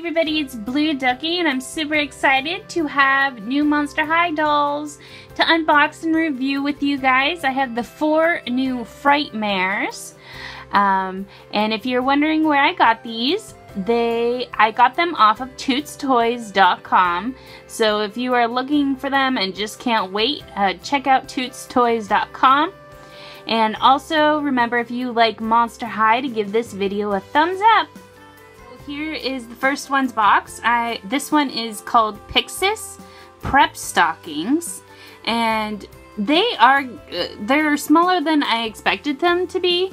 everybody, it's Blue Ducky and I'm super excited to have new Monster High dolls to unbox and review with you guys. I have the 4 new fright-mares. And if you're wondering where I got these, I got them off of tootstoys.com. So if you are looking for them and just can't wait, check out tootstoys.com. And also remember, if you like Monster High, to give this video a thumbs up. Here is the first one's box. This one is called Pyxis Prepstockings, and they're smaller than I expected them to be.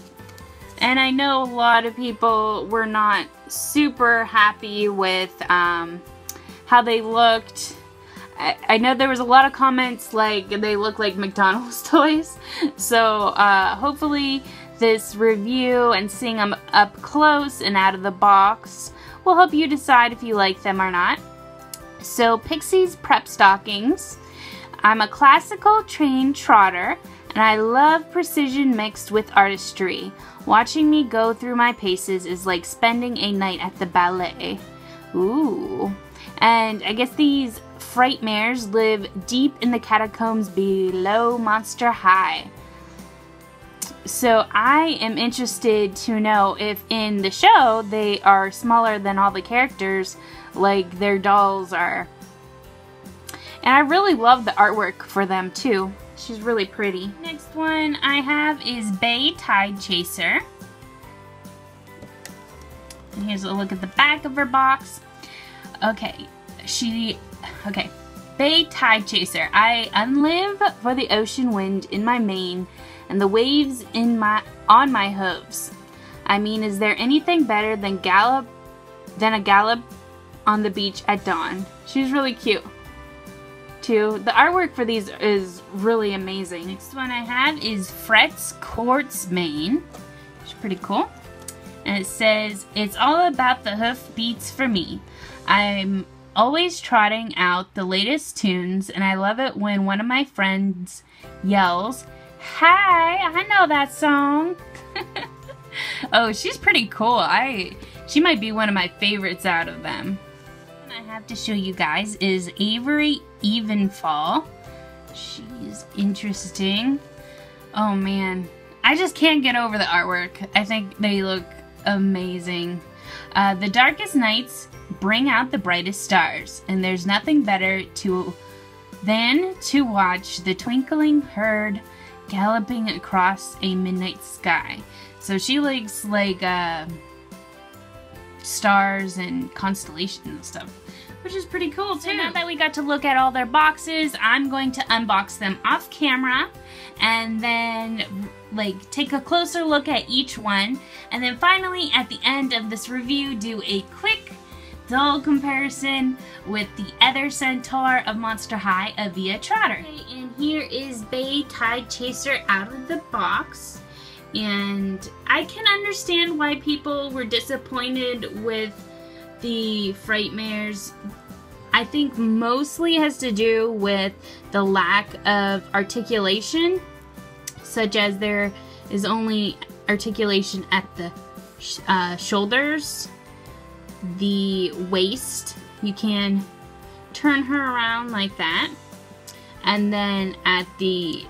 And I know a lot of people were not super happy with how they looked. I know there was a lot of comments like they look like McDonald's toys. So hopefully this review and seeing them up close and out of the box will help you decide if you like them or not. So Pyxis Prepstockings. I'm a classical trained trotter and I love precision mixed with artistry. Watching me go through my paces is like spending a night at the ballet. Ooh. And I guess these fright-mares live deep in the catacombs below Monster High. So I am interested to know if in the show they are smaller than all the characters like their dolls are. And I really love the artwork for them too. She's really pretty. Next one I have is Bay Tidechaser. And here's a look at the back of her box. Okay, Bay Tidechaser. I unlive for the ocean wind in my mane and the waves on my hooves. I mean, is there anything better than a gallop on the beach at dawn? She's really cute too. The artwork for these is really amazing. Next one I have is Quartzmane. She's pretty cool. And it says, it's all about the hoof beats for me. I'm always trotting out the latest tunes, and I love it when one of my friends yells, "Hi, I know that song." Oh, she's pretty cool. She might be one of my favorites out of them. What I have to show you guys is Aery Evenfall. She's interesting. Oh man, I just can't get over the artwork. I think they look amazing. The darkest nights bring out the brightest stars, and there's nothing better than to watch the twinkling herd galloping across a midnight sky. So she likes like stars and constellations and stuff, which is pretty cool too. So now that we got to look at all their boxes, I'm going to unbox them off camera and then like take a closer look at each one, and then finally at the end of this review do a quick doll comparison with the other Centaur of Monster High, Avea Trotter. Okay, and here is Bay Tidechaser out of the box, and I can understand why people were disappointed with the fright-mares. I think mostly has to do with the lack of articulation, such as there is only articulation at the shoulders, the waist. You can turn her around like that, and then at the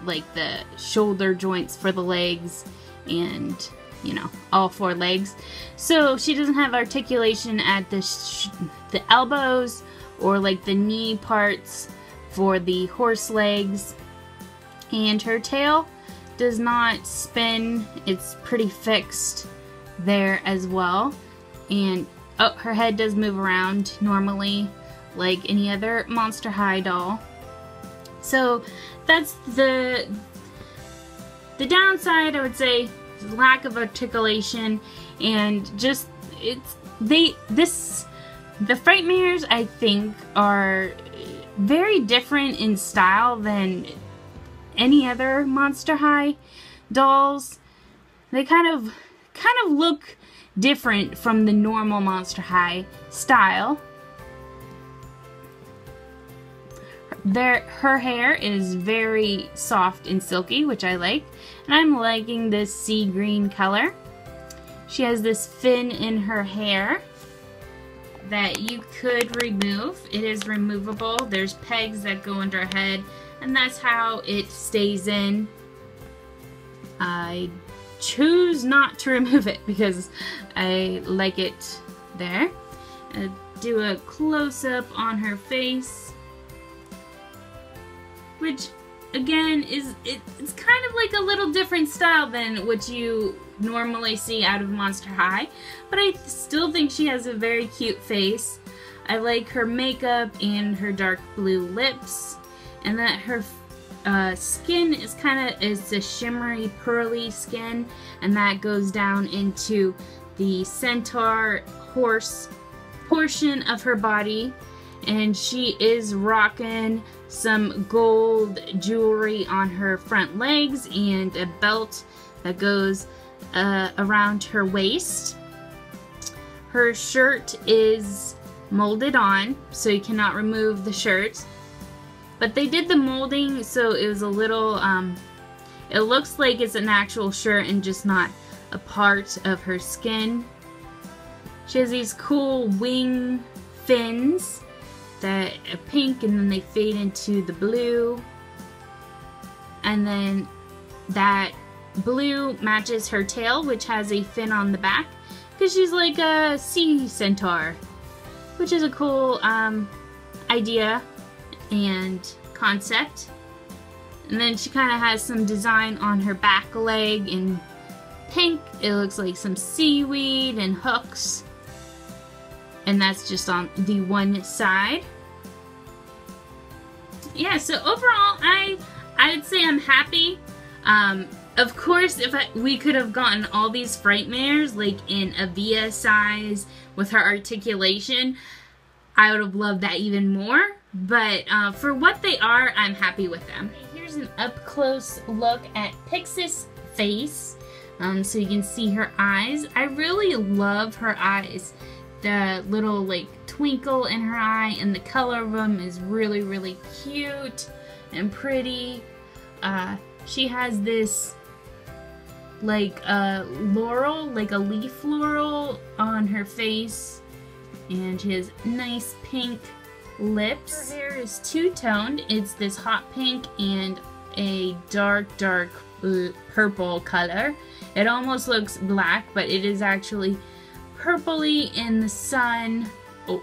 shoulder joints for the legs, and you know, all 4 legs. So she doesn't have articulation at the elbows or like the knee parts for the horse legs, and her tail does not spin. It's pretty fixed there as well. And oh, her head does move around normally like any other Monster High doll. So that's the downside, I would say. Lack of articulation, and just the fright-mares I think are very different in style than any other Monster High dolls. They kind of look different from the normal Monster High style. Her hair is very soft and silky, which I like, and I'm liking this sea green color. She has this fin in her hair that you could remove. It is removable. There's pegs that go under her head, and that's how it stays in. I choose not to remove it because I like it there. Do a close-up on her face, which again it's kind of like a little different style than what you normally see out of Monster High, but I still think she has a very cute face. I like her makeup and her dark blue lips, and that her skin is it's a shimmery pearly skin, and that goes down into the centaur horse portion of her body, and she is rocking some gold jewelry on her front legs and a belt that goes around her waist. Her shirt is molded on, so you cannot remove the shirt, but they did the molding so it was a little it looks like it's an actual shirt and just not a part of her skin. She has these cool wing fins that are pink, and then they fade into the blue, and then that blue matches her tail, which has a fin on the back because she's like a sea centaur, which is a cool idea and concept. And then she kind of has some design on her back leg in pink. It looks like some seaweed and hooks, and that's just on the one side. Yeah, so overall I'd say I'm happy. Of course, if we could have gotten all these fright-mares like in Avea size with her articulation, I would have loved that even more. But for what they are, I'm happy with them. Here's an up-close look at Pyxis' face, so you can see her eyes. I really love her eyes. The little like twinkle in her eye and the color of them is really, really cute and pretty. She has this like laurel, like a leaf laurel on her face, and she has nice pink lips. Her hair is two-toned. It's this hot pink and a dark purple color. It almost looks black, but it is actually purpley in the sun.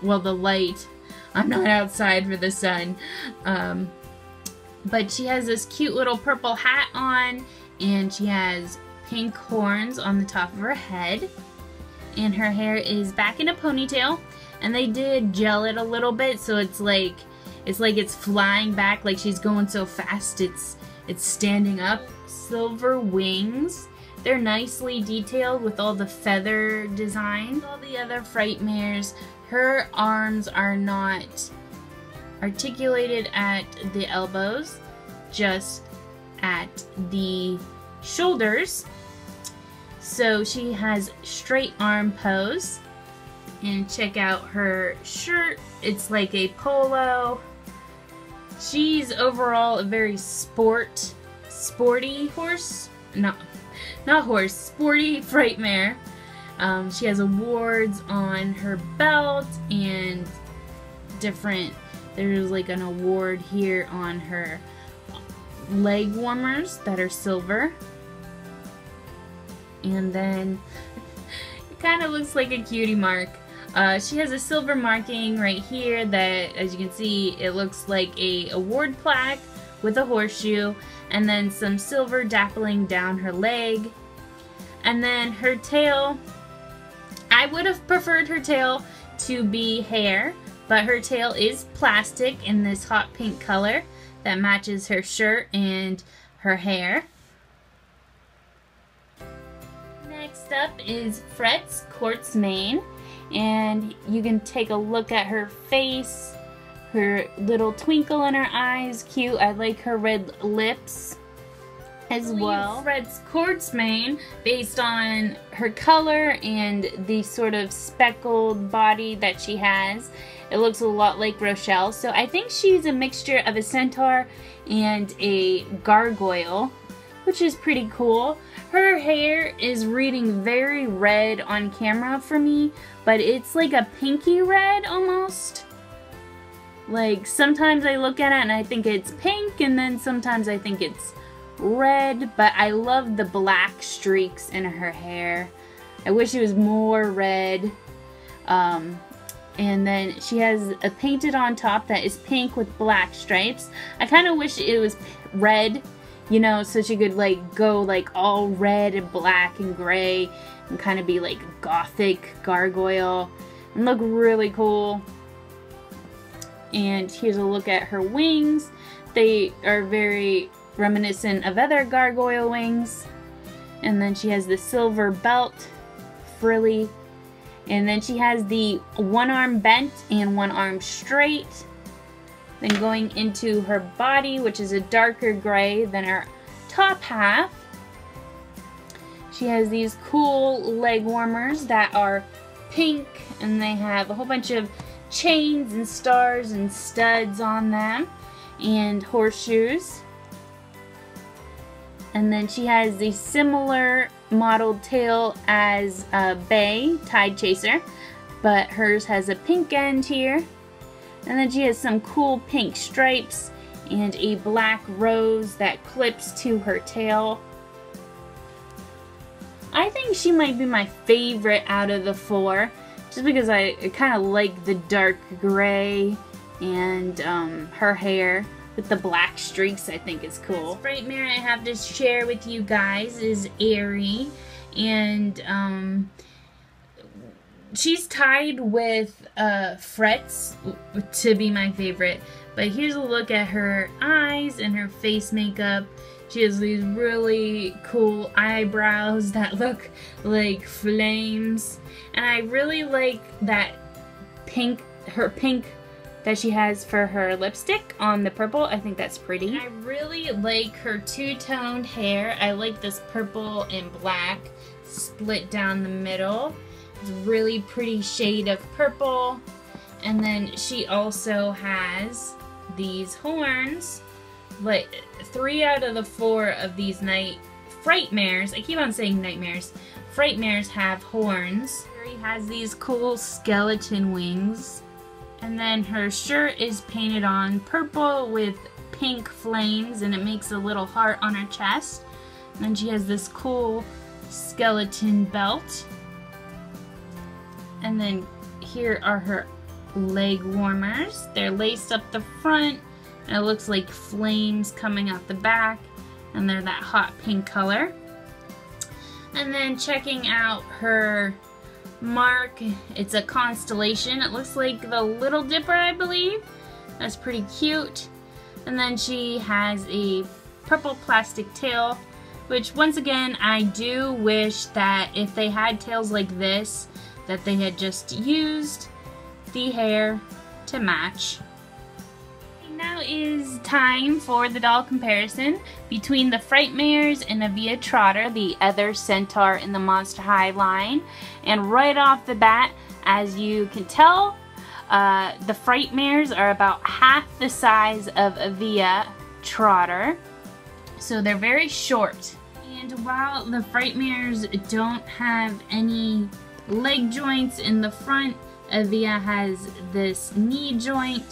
Well, the light. I'm not outside for the sun. But she has this cute little purple hat on, and she has pink horns on the top of her head, and her hair is back in a ponytail, and they did gel it a little bit so it's like it's flying back, like she's going so fast it's standing up. Silver wings. They're nicely detailed with all the feather design. All the other fright-mares, her arms are not articulated at the elbows, just at the shoulders. So she has straight arm pose. And check out her shirt. It's like a polo. She's overall a very sporty horse. Not horse, sporty fright-mare. She has awards on her belt and different, there's like an award here on her leg warmers that are silver. And then it kind of looks like a cutie mark. She has a silver marking right here that, as you can see, it looks like a award plaque with a horseshoe, and then some silver dappling down her leg. And then her tail, I would have preferred her tail to be hair, but her tail is plastic in this hot pink color that matches her shirt and her hair. Next up is Fret's Quartzmane, and you can take a look at her face, her little twinkle in her eyes, cute. I like her red lips as well. Fret's Quartzmane, based on her color and the sort of speckled body that she has, it looks a lot like Rochelle. So I think she's a mixture of a centaur and a gargoyle, which is pretty cool. Her hair is reading very red on camera for me, but it's like a pinky red almost. Like sometimes I look at it and I think it's pink, and then sometimes I think it's red, but I love the black streaks in her hair. I wish it was more red. And then she has a painted on top that is pink with black stripes. I kind of wish it was red, you know, so she could like go like all red and black and gray and kind of be like gothic gargoyle and look really cool. And here's a look at her wings. They are very reminiscent of other gargoyle wings. And then she has the silver belt, frilly. And then she has the one arm bent and one arm straight. Then going into her body, which is a darker gray than her top half. She has these cool leg warmers that are pink, and they have a whole bunch of chains and stars and studs on them, and horseshoes. And then she has the similar modeled tail as Bay, Tidechaser, but hers has a pink end here. And then she has some cool pink stripes and a black rose that clips to her tail. I think she might be my favorite out of the four, just because I kind of like the dark gray and her hair with the black streaks. I think is cool. The frightmare I have to share with you guys is Aery, and she's tied with Frets to be my favorite. But here's a look at her eyes and her face makeup. She has these really cool eyebrows that look like flames, and I really like that pink, her pink that she has for her lipstick on the purple. I think that's pretty. I really like her two-toned hair. I like this purple and black split down the middle. It's a really pretty shade of purple. And then she also has these horns. But 3 out of the 4 of these frightmares, I keep on saying nightmares, frightmares have horns. She has these cool skeleton wings. And then her shirt is painted on purple with pink flames, and it makes a little heart on her chest. And then she has this cool skeleton belt. And then here are her leg warmers. They're laced up the front, and it looks like flames coming out the back, and they're that hot pink color. And then checking out her mark, it's a constellation. It looks like the Little Dipper, I believe. That's pretty cute. And then she has a purple plastic tail, which once again, I do wish that if they had tails like this, that they had just used the hair to match. Now is time for the doll comparison between the FrightMares and Avea Trotter, the other centaur in the Monster High line. And right off the bat, as you can tell, the FrightMares are about half the size of Avea Trotter, so they're very short. And while the FrightMares don't have any leg joints in the front, Avea has this knee joint,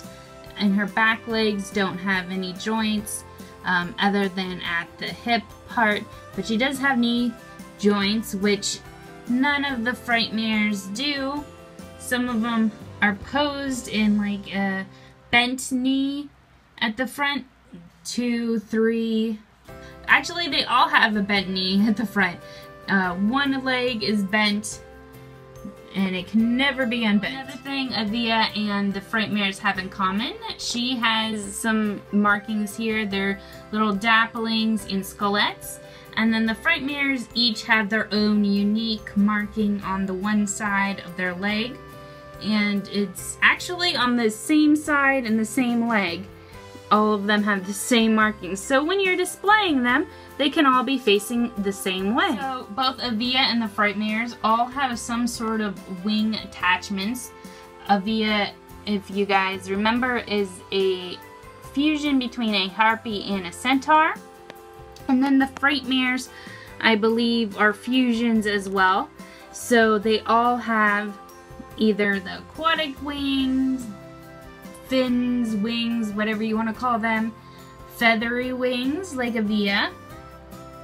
and her back legs don't have any joints other than at the hip part, but she does have knee joints, which none of the FrightMares do. Some of them are posed in like a bent knee at the front, 2, 3. Actually, they all have a bent knee at the front. One leg is bent, and it can never be unbent. Another thing Avea and the FrightMares have in common, she has some markings here. They're little dapplings and skullettes. And then the FrightMares each have their own unique marking on the one side of their leg. And it's actually on the same side and the same leg. All of them have the same markings. So when you're displaying them, they can all be facing the same way. So both Avea and the FrightMares all have some sort of wing attachments. Avea, if you guys remember, is a fusion between a harpy and a centaur. And then the FrightMares I believe, are fusions as well. So they all have either the aquatic wings, fins, wings, whatever you want to call them, feathery wings like Avea,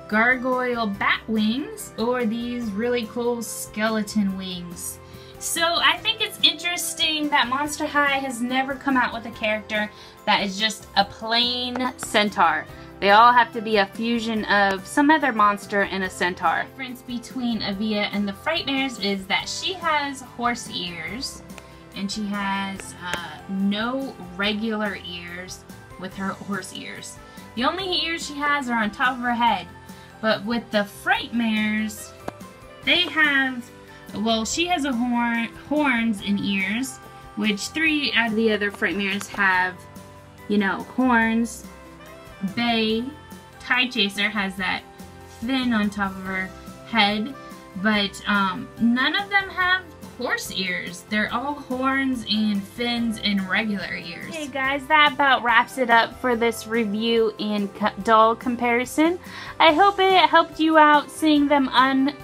gargoyle bat wings, or these really cool skeleton wings. So I think it's interesting that Monster High has never come out with a character that is just a plain centaur. They all have to be a fusion of some other monster and a centaur. The difference between Avea and the FrightMares is that she has horse ears, and she has no regular ears with her horse ears. The only ears she has are on top of her head. But with the FrightMares, they have, well, she has a horns and ears, which 3 out of the other FrightMares have, you know, horns. Bay, Tidechaser, has that fin on top of her head, but none of them have horse ears. They're all horns and fins and regular ears. Okay guys, that about wraps it up for this review and doll comparison. I hope it helped you out seeing them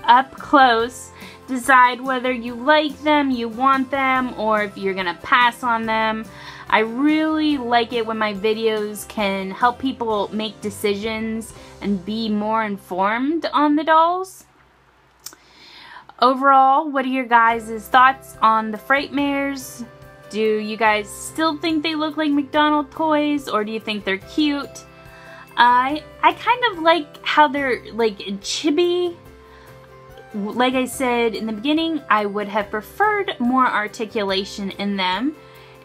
up close. Decide whether you like them, you want them, or if you're gonna pass on them. I really like it when my videos can help people make decisions and be more informed on the dolls. Overall, what are your guys' thoughts on the FrightMares? Do you guys still think they look like McDonald's toys, or do you think they're cute? I kind of like how they're like chibi. Like I said in the beginning, I would have preferred more articulation in them.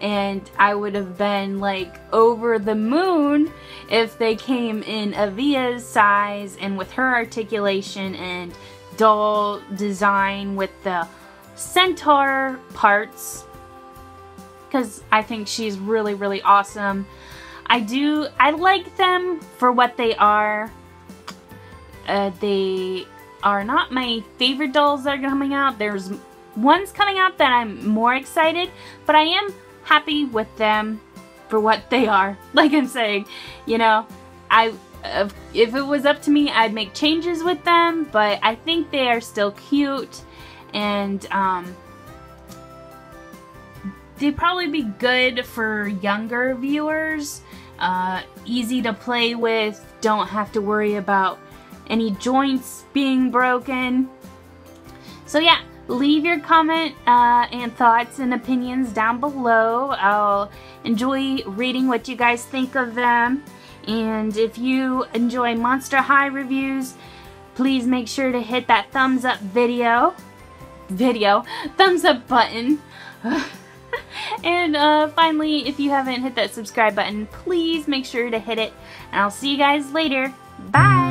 And I would have been like over the moon if they came in Avea's size and with her articulation and doll design with the centaur parts, because I think she's really, really awesome. I like them for what they are. They are not my favorite dolls that are coming out. There's ones coming out that I'm more excited, but I am happy with them for what they are. Like I'm saying, you know, if it was up to me, I'd make changes with them, but I think they are still cute, and they'd probably be good for younger viewers. Easy to play with, don't have to worry about any joints being broken. So yeah, leave your comment and thoughts and opinions down below. I'll enjoy reading what you guys think of them. And if you enjoy Monster High reviews, please make sure to hit that thumbs up thumbs up button. And finally, if you haven't hit that subscribe button, please make sure to hit it. And I'll see you guys later. Bye!